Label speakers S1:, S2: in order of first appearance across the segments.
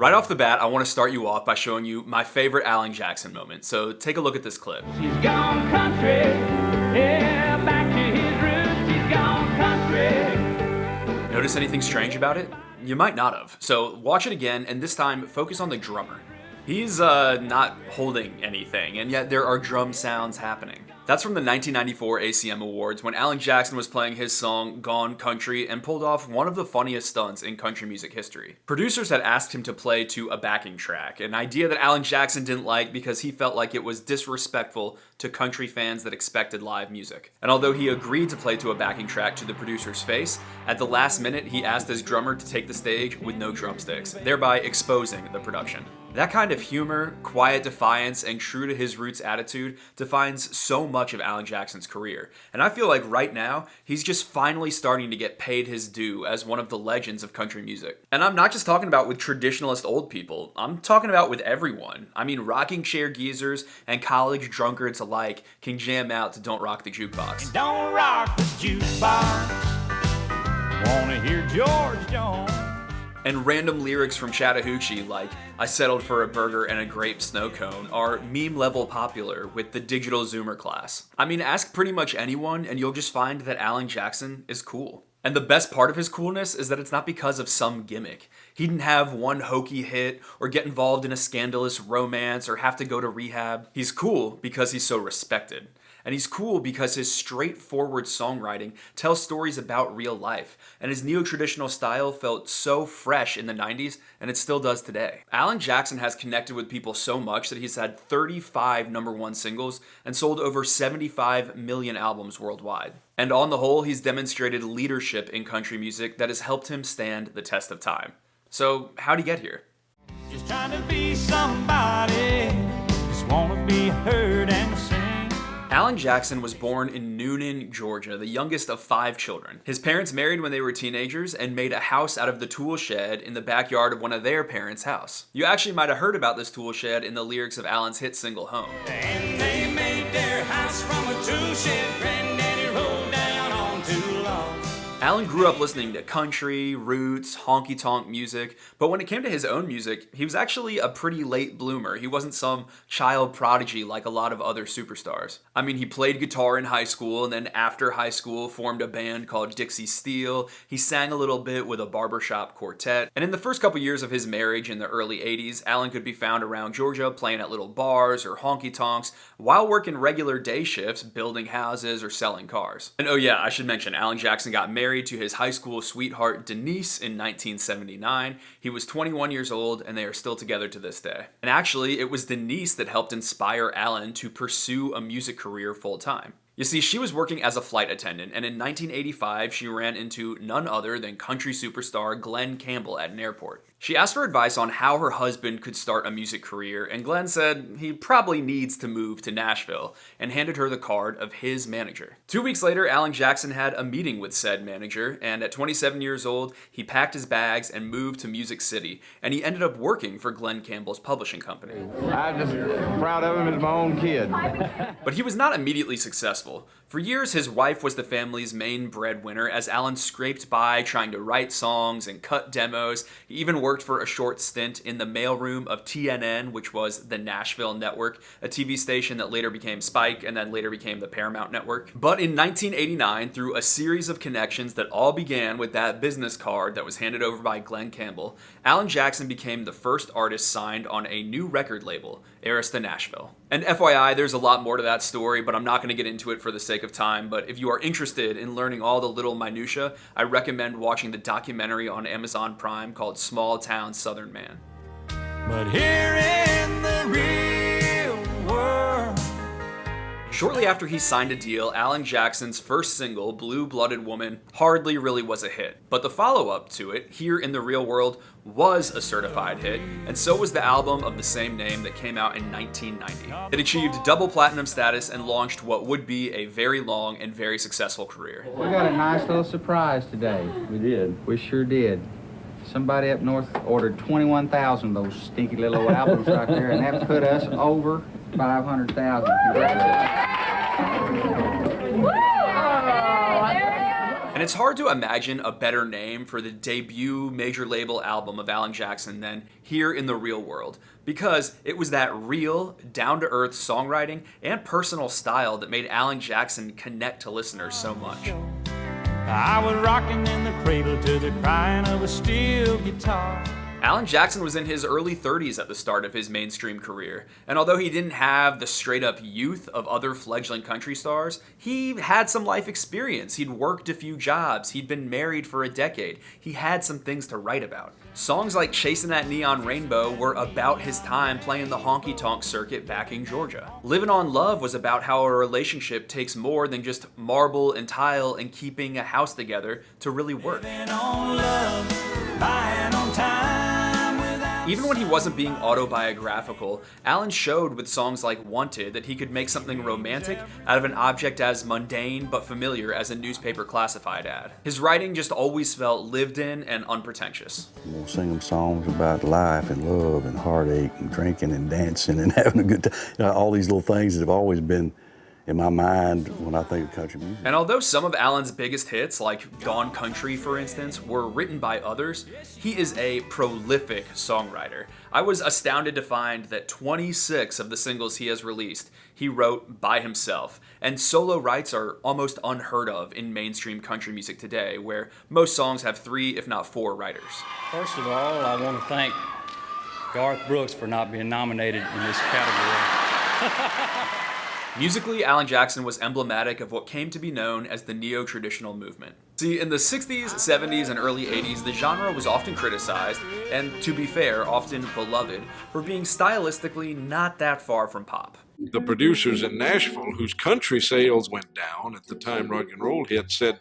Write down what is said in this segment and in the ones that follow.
S1: Right off the bat, I want to start you off by showing you my favorite Alan Jackson moment. So take a look at this clip.
S2: She's gone country, yeah, back to his roots. She's gone country.
S1: Notice anything strange about it? You might not have. So watch it again, and this time focus on the drummer. He's not holding anything, and yet there are drum sounds happening. That's from the 1994 ACM Awards when Alan Jackson was playing his song Gone Country and pulled off one of the funniest stunts in country music history. Producers had asked him to play to a backing track, an idea that Alan Jackson didn't like because he felt like it was disrespectful to country fans that expected live music. And although he agreed to play to a backing track to the producer's face, at the last minute he asked his drummer to take the stage with no drumsticks, thereby exposing the production. That kind of humor, quiet defiance, and true to his roots attitude defines so much of Alan Jackson's career. And I feel like right now, he's just finally starting to get paid his due as one of the legends of country music. And I'm not just talking about with traditionalist old people, I'm talking about with everyone. I mean, rocking chair geezers and college drunkards alike can jam out to Don't Rock the Jukebox.
S2: Don't rock the jukebox. Wanna hear George Jones.
S1: And random lyrics from Chattahoochee like, I settled for a burger and a grape snow cone are meme level popular with the digital Zoomer class. I mean, ask pretty much anyone and you'll just find that Alan Jackson is cool. And the best part of his coolness is that it's not because of some gimmick. He didn't have one hokey hit or get involved in a scandalous romance or have to go to rehab. He's cool because he's so respected. And he's cool because his straightforward songwriting tells stories about real life, and his neo-traditional style felt so fresh in the 90s, and it still does today. Alan Jackson has connected with people so much that he's had 35 #1 singles and sold over 75 million albums worldwide. And on the whole, he's demonstrated leadership in country music that has helped him stand the test of time. So, how'd he get here?
S2: Just trying to be somebody, just wanna be heard and seen.
S1: Alan Jackson was born in Noonan, Georgia, the youngest of 5 children. His parents married when they were teenagers and made a house out of the tool shed in the backyard of one of their parents' house. You actually might have heard about this tool shed in the lyrics of Alan's hit single, Home.
S2: And they made their house from a tool shed, granddaddy rolled down on 2 logs.
S1: Alan grew up listening to country, roots, honky-tonk music, but when it came to his own music, he was actually a pretty late bloomer. He wasn't some child prodigy like a lot of other superstars. I mean, he played guitar in high school, and then after high school formed a band called Dixie Steel. He sang a little bit with a barbershop quartet, and in the first couple years of his marriage in the early 80s, Alan could be found around Georgia playing at little bars or honky-tonks while working regular day shifts, building houses or selling cars. And oh yeah, I should mention, Alan Jackson got married to his high school sweetheart Denise in 1979. He was 21 years old and they are still together to this day. And actually, it was Denise that helped inspire Alan to pursue a music career full time. You see, she was working as a flight attendant, and in 1985, she ran into none other than country superstar Glenn Campbell at an airport. She asked for advice on how her husband could start a music career, and Glenn said he probably needs to move to Nashville, and handed her the card of his manager. 2 weeks later, Alan Jackson had a meeting with said manager, and at 27 years old, he packed his bags and moved to Music City, and he ended up working for Glenn Campbell's publishing company.
S3: I'm just proud of him as my own kid.
S1: But he was not immediately successful. For years, his wife was the family's main breadwinner as Alan scraped by trying to write songs and cut demos. He even worked for a short stint in the mailroom of TNN, which was the Nashville Network, a TV station that later became Spike and then later became the Paramount Network. But in 1989, through a series of connections that all began with that business card that was handed over by Glenn Campbell, Alan Jackson became the first artist signed on a new record label, Arista Nashville. And FYI, there's a lot more to that story, but I'm not going to get into it for the sake of time. But if you are interested in learning all the little minutia, I recommend watching the documentary on Amazon Prime called Small Town Southern Man.
S2: But here in the real world.
S1: Shortly after he signed a deal, Alan Jackson's first single, Blue-Blooded Woman, hardly really was a hit. But the follow-up to it, Here in the Real World, was a certified hit, and so was the album of the same name that came out in 1990. It achieved double platinum status and launched what would be a very long and very successful career.
S4: We got a nice little surprise today.
S3: We did.
S4: We sure did. Somebody up north ordered 21,000 of those stinky little old albums right there, and that put us over 500,000. Congratulations.
S1: And it's hard to imagine a better name for the debut major label album of Alan Jackson than Here in the Real World, because it was that real, down-to-earth songwriting and personal style that made Alan Jackson connect to listeners so much.
S2: I was rocking in the cradle to the crying of a steel guitar.
S1: Alan Jackson was in his early 30s at the start of his mainstream career, and although he didn't have the straight-up youth of other fledgling country stars, he had some life experience. He'd worked a few jobs, he'd been married for a decade, he had some things to write about. Songs like Chasing That Neon Rainbow were about his time playing the honky-tonk circuit back in Georgia. Living on Love was about how a relationship takes more than just marble and tile and keeping a house together to really work. Even when he wasn't being autobiographical, Alan showed with songs like Wanted that he could make something romantic out of an object as mundane but familiar as a newspaper classified ad. His writing just always felt lived in and unpretentious.
S5: We'll sing them songs about life and love and heartache and drinking and dancing and having a good time. You know, all these little things that have always been in my mind when I think of country music.
S1: And although some of Alan's biggest hits, like Gone Country for instance, were written by others, he is a prolific songwriter. I was astounded to find that 26 of the singles he has released he wrote by himself, and solo rights are almost unheard of in mainstream country music today, where most songs have 3 if not 4 writers.
S6: First of all, I want to thank Garth Brooks for not being nominated in this category.
S1: Musically, Alan Jackson was emblematic of what came to be known as the Neotraditional movement. See, in the 60s, 70s, and early 80s, the genre was often criticized, and to be fair, often beloved, for being stylistically not that far from pop.
S7: The producers in Nashville, whose country sales went down at the time rock and roll hit, said,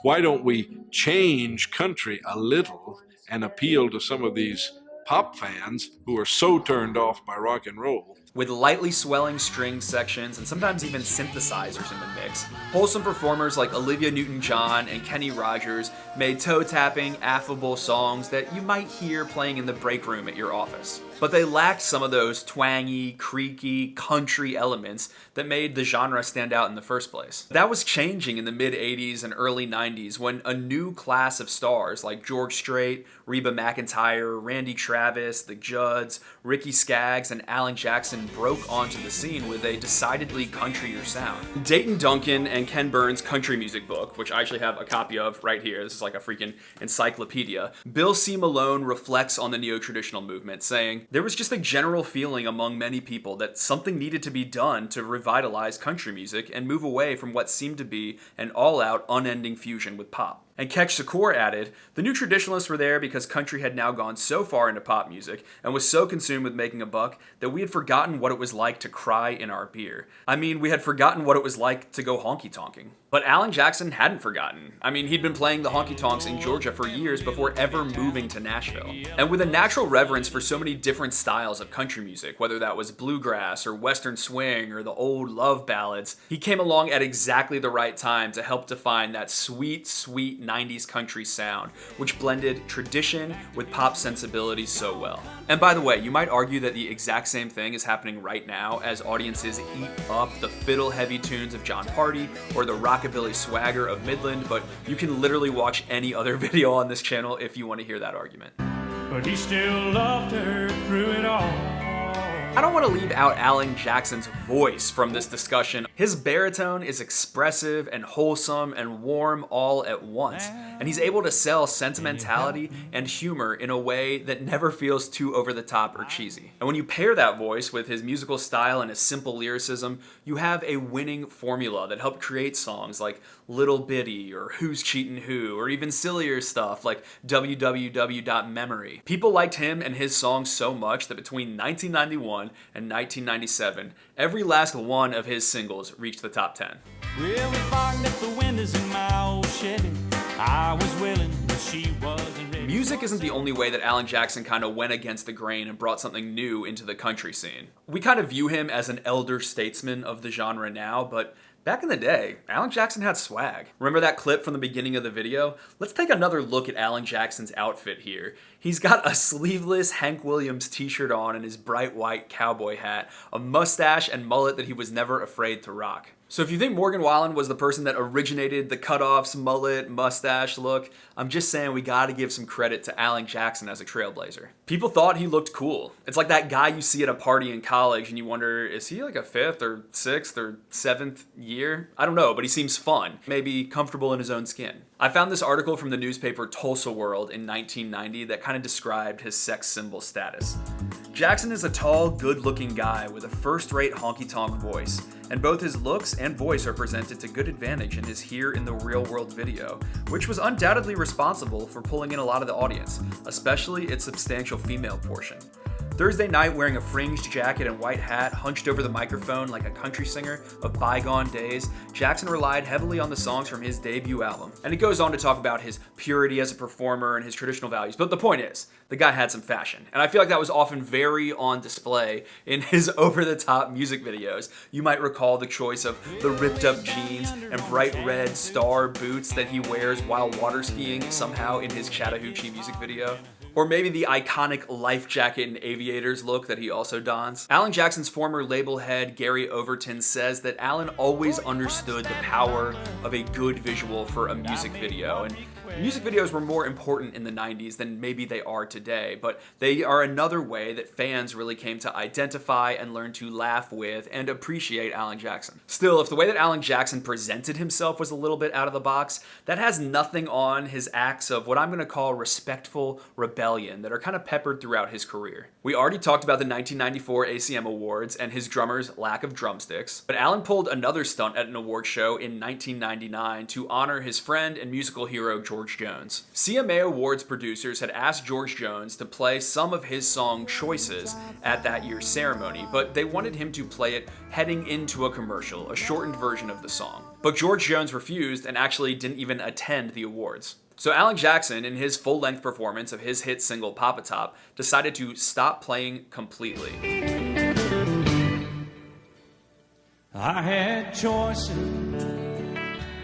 S7: why don't we change country a little and appeal to some of these pop fans who are so turned off by rock and roll?
S1: With lightly swelling string sections and sometimes even synthesizers in the mix, wholesome performers like Olivia Newton-John and Kenny Rogers made toe-tapping, affable songs that you might hear playing in the break room at your office. But they lacked some of those twangy, creaky, country elements that made the genre stand out in the first place. That was changing in the mid-80s and early 90s when a new class of stars like George Strait, Reba McEntire, Randy Travis, the Judds, Ricky Skaggs, and Alan Jackson broke onto the scene with a decidedly countryer sound. Dayton Duncan and Ken Burns' country music book, which I actually have a copy of right here, this is like a freaking encyclopedia, Bill C. Malone reflects on the neo-traditional movement, saying, there was just a general feeling among many people that something needed to be done to revitalize country music and move away from what seemed to be an all-out, unending fusion with pop. And Ketch Shakur added, the new traditionalists were there because country had now gone so far into pop music and was so consumed with making a buck that we had forgotten what it was like to cry in our beer. I mean, we had forgotten what it was like to go honky-tonking. But Alan Jackson hadn't forgotten. I mean, he'd been playing the honky-tonks in Georgia for years before ever moving to Nashville. And with a natural reverence for so many different styles of country music, whether that was bluegrass or western swing or the old love ballads, he came along at exactly the right time to help define that sweet, sweet 90s country sound, which blended tradition with pop sensibilities so well. And by the way, you might argue that the exact same thing is happening right now as audiences eat up the fiddle-heavy tunes of John Party or the rockabilly swagger of Midland, but you can literally watch any other video on this channel if you want to hear that argument.
S2: But he still loved her through it all.
S1: I don't want to leave out Alan Jackson's voice from this discussion. His baritone is expressive and wholesome and warm all at once, and he's able to sell sentimentality and humor in a way that never feels too over the top or cheesy. And when you pair that voice with his musical style and his simple lyricism, you have a winning formula that helped create songs like Little Bitty or Who's Cheatin' Who, or even sillier stuff like www.memory. People liked him and his songs so much that between 1991 and 1997, every last one of his singles reached the top 10.
S2: Well, we fogged up the windows in my old Chevy. I was willing, but she wasn't ready.
S1: Music isn't the only way that Alan Jackson kind of went against the grain and brought something new into the country scene. We kind of view him as an elder statesman of the genre now, but back in the day, Alan Jackson had swag. Remember that clip from the beginning of the video? Let's take another look at Alan Jackson's outfit here. He's got a sleeveless Hank Williams t-shirt on and his bright white cowboy hat, a mustache and mullet that he was never afraid to rock. So if you think Morgan Wallen was the person that originated the cutoffs, mullet, mustache look, I'm just saying we gotta give some credit to Alan Jackson as a trailblazer. People thought he looked cool. It's like that guy you see at a party in college and you wonder, is he like a 5th or 6th or 7th year? I don't know, but he seems fun, maybe comfortable in his own skin. I found this article from the newspaper Tulsa World in 1990 that kind of described his sex symbol status. Jackson is a tall, good-looking guy with a first-rate honky-tonk voice, and both his looks and voice are presented to good advantage in his Here in the Real World video, which was undoubtedly responsible for pulling in a lot of the audience, especially its substantial female portion. Thursday night, wearing a fringed jacket and white hat, hunched over the microphone like a country singer of bygone days, Jackson relied heavily on the songs from his debut album. And he goes on to talk about his purity as a performer and his traditional values. But the point is, the guy had some fashion. And I feel like that was often very on display in his over-the-top music videos. You might recall the choice of the ripped-up jeans and bright red star boots that he wears while water skiing somehow in his Chattahoochee music video. Or maybe the iconic life jacket and aviators look that he also dons. Alan Jackson's former label head, Gary Overton, says that Alan always understood the power of a good visual for a music video. And music videos were more important in the 90s than maybe they are today, but they are another way that fans really came to identify and learn to laugh with and appreciate Alan Jackson. Still, if the way that Alan Jackson presented himself was a little bit out of the box, that has nothing on his acts of what I'm going to call respectful rebellion that are kind of peppered throughout his career. We already talked about the 1994 ACM Awards and his drummer's lack of drumsticks, but Alan pulled another stunt at an award show in 1999 to honor his friend and musical hero George Jones. CMA Awards producers had asked George Jones to play some of his song Choices at that year's ceremony, but they wanted him to play it heading into a commercial, a shortened version of the song. But George Jones refused and actually didn't even attend the awards. So Alan Jackson, in his full-length performance of his hit single Papa Top, decided to stop playing completely.
S2: I had choices.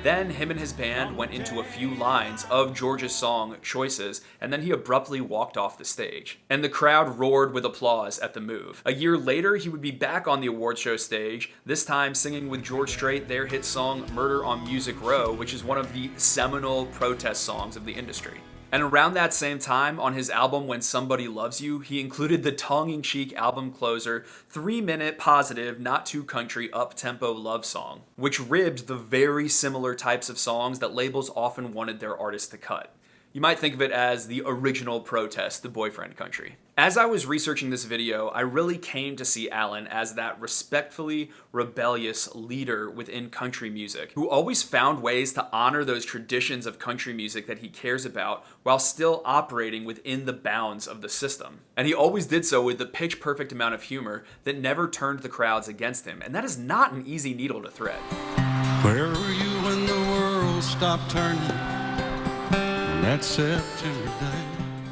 S1: Then him and his band went into a few lines of George's song Choices, and then he abruptly walked off the stage. And the crowd roared with applause at the move. A year later, he would be back on the award show stage, this time singing with George Strait their hit song Murder on Music Row, which is one of the seminal protest songs of the industry. And around that same time, on his album When Somebody Loves You, he included the tongue-in-cheek album closer, 3-minute positive, not too country, up-tempo love song, which ribbed the very similar types of songs that labels often wanted their artists to cut. You might think of it as the original protest, the boyfriend country. As I was researching this video, I really came to see Alan as that respectfully rebellious leader within country music, who always found ways to honor those traditions of country music that he cares about while still operating within the bounds of the system. And he always did so with the pitch-perfect amount of humor that never turned the crowds against him, and that is not an easy needle to thread.
S8: Where were you when the world stopped turning? That September day.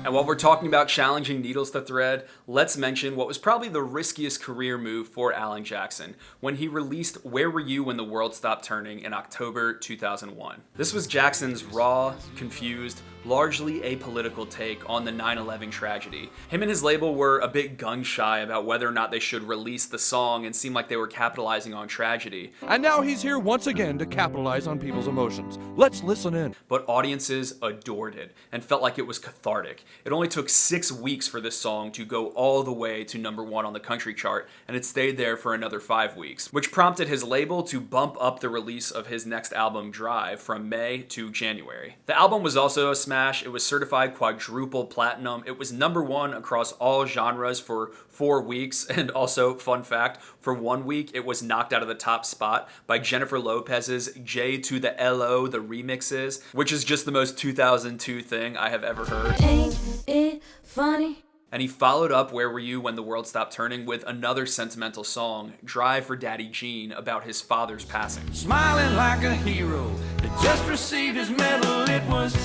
S1: And while we're talking about challenging needles to thread, let's mention what was probably the riskiest career move for Alan Jackson when he released Where Were You When the World Stopped Turning in October 2001. This was Jackson's raw, confused, largely apolitical take on the 9/11 tragedy. Him and his label were a bit gun-shy about whether or not they should release the song and seemed like they were capitalizing on tragedy.
S9: And now he's here once again to capitalize on people's emotions. Let's listen in.
S1: But audiences adored it and felt like it was cathartic. It only took 6 weeks for this song to go all the way to #1 on the country chart, and it stayed there for another 5 weeks, which prompted his label to bump up the release of his next album, Drive, from May to January. The album was also a smash. It was certified quadruple platinum. It was #1 across all genres for 4 weeks, and also, fun fact, for 1 week, it was knocked out of the top spot by Jennifer Lopez's J to the L-O, the remixes, which is just the most 2002 thing I have ever heard.
S10: Ain't it funny?
S1: And he followed up Where Were You When the World Stopped Turning with another sentimental song, Drive for Daddy Gene, about his father's passing.
S2: Smiling like a hero that just received his medal. It was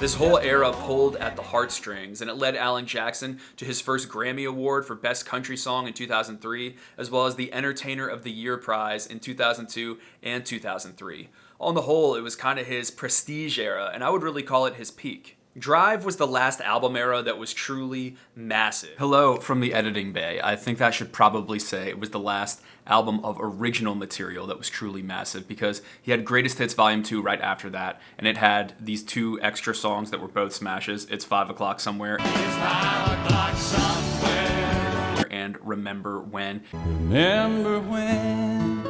S1: This whole era pulled at the heartstrings, and it led Alan Jackson to his first Grammy Award for Best Country Song in 2003, as well as the Entertainer of the Year prize in 2002 and 2003. On the whole, it was kind of his prestige era, and I would really call it his peak. Drive was the last album era that was truly massive. Hello from the editing bay. I think that should probably say it was the last album of original material that was truly massive, because he had Greatest Hits Volume 2 right after that, and it had these 2 extra songs that were both smashes. It's 5 O'Clock Somewhere.
S8: It's 5 o'clock somewhere.
S1: And Remember When.
S8: Remember when?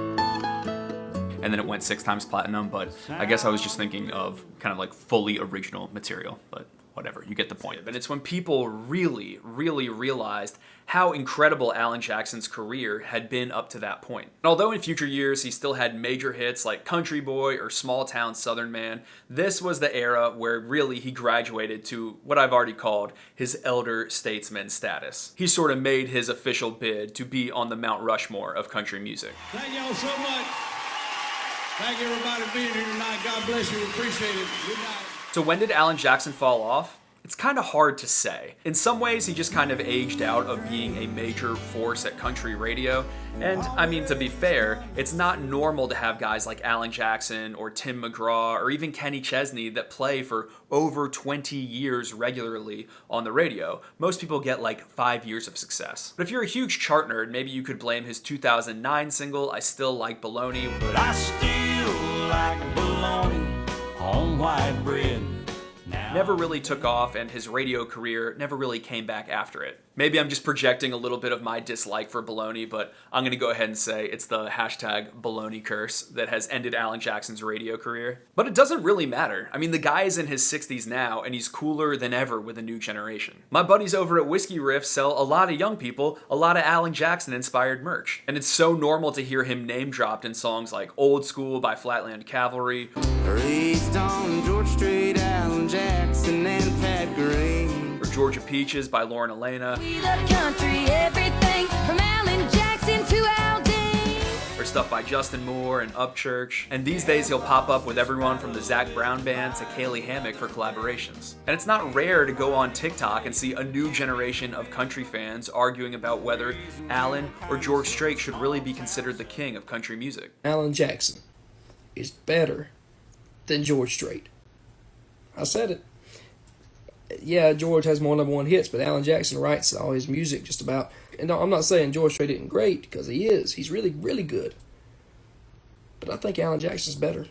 S1: And then it went 6 times platinum, but I guess I was just thinking of kind of like fully original material, but whatever, you get the point. And it's when people really, really realized how incredible Alan Jackson's career had been up to that point. And although in future years he still had major hits like Country Boy or Small Town Southern Man, this was the era where really he graduated to what I've already called his elder statesman status. He sort of made his official bid to be on the Mount Rushmore of country music.
S8: Thank y'all so much. Thank everybody for being here tonight. God bless you. We appreciate it. Good night.
S1: So when did Alan Jackson fall off? It's kind of hard to say. In some ways, he just kind of aged out of being a major force at country radio. And I mean, to be fair, it's not normal to have guys like Alan Jackson or Tim McGraw or even Kenny Chesney that play for over 20 years regularly on the radio. Most people get like 5 years of success. But if you're a huge chart nerd, maybe you could blame his 2009 single, I Still Like Bologna.
S8: But I still like bologna on white bread.
S1: Never really took off, and his radio career never really came back after it. Maybe I'm just projecting a little bit of my dislike for baloney, but I'm going to go ahead and say it's the hashtag baloney curse that has ended Alan Jackson's radio career. But it doesn't really matter. I mean, the guy is in his 60s now, and he's cooler than ever with a new generation. My buddies over at Whiskey Riff sell a lot of young people a lot of Alan Jackson-inspired merch. And it's so normal to hear him name-dropped in songs like Old School by Flatland Cavalry,
S11: Raised on George Street, Alan Jackson and Pat Green,
S1: or Georgia Peaches by Lauren Elena,
S10: We the country, everything from Alan Jackson to Aldine.
S1: or stuff by Justin Moore and Upchurch. And these days he'll pop up with everyone from the Zac Brown Band to Kaylee Hammock for collaborations. And it's not rare to go on TikTok and see a new generation of country fans arguing about whether Alan or George Strait should really be considered the king of country music.
S12: Alan Jackson is better than George Strait. I said it. Yeah, George has more #1 hits, but Alan Jackson writes all his music just about. And no, I'm not saying George Strait isn't great, because he is. He's really, really good. But I think Alan Jackson's better.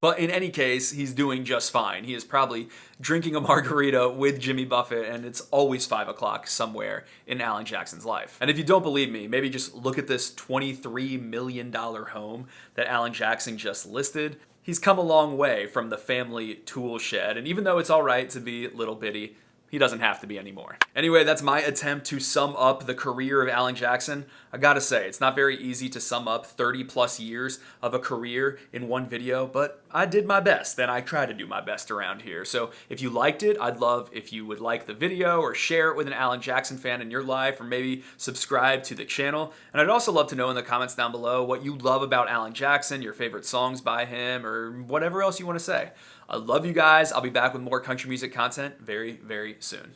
S1: But in any case, he's doing just fine. He is probably drinking a margarita with Jimmy Buffett, and it's always 5 o'clock somewhere in Alan Jackson's life. And if you don't believe me, maybe just look at this $23 million home that Alan Jackson just listed. He's come a long way from the family tool shed, and even though it's all right to be little bitty, he doesn't have to be anymore. Anyway, that's my attempt to sum up the career of Alan Jackson. I gotta say, it's not very easy to sum up 30 plus years of a career in one video, but I did my best, and I try to do my best around here. So if you liked it, I'd love if you would like the video or share it with an Alan Jackson fan in your life, or maybe subscribe to the channel. And I'd also love to know in the comments down below what you love about Alan Jackson, your favorite songs by him, or whatever else you want to say. I love you guys. I'll be back with more country music content very, very soon.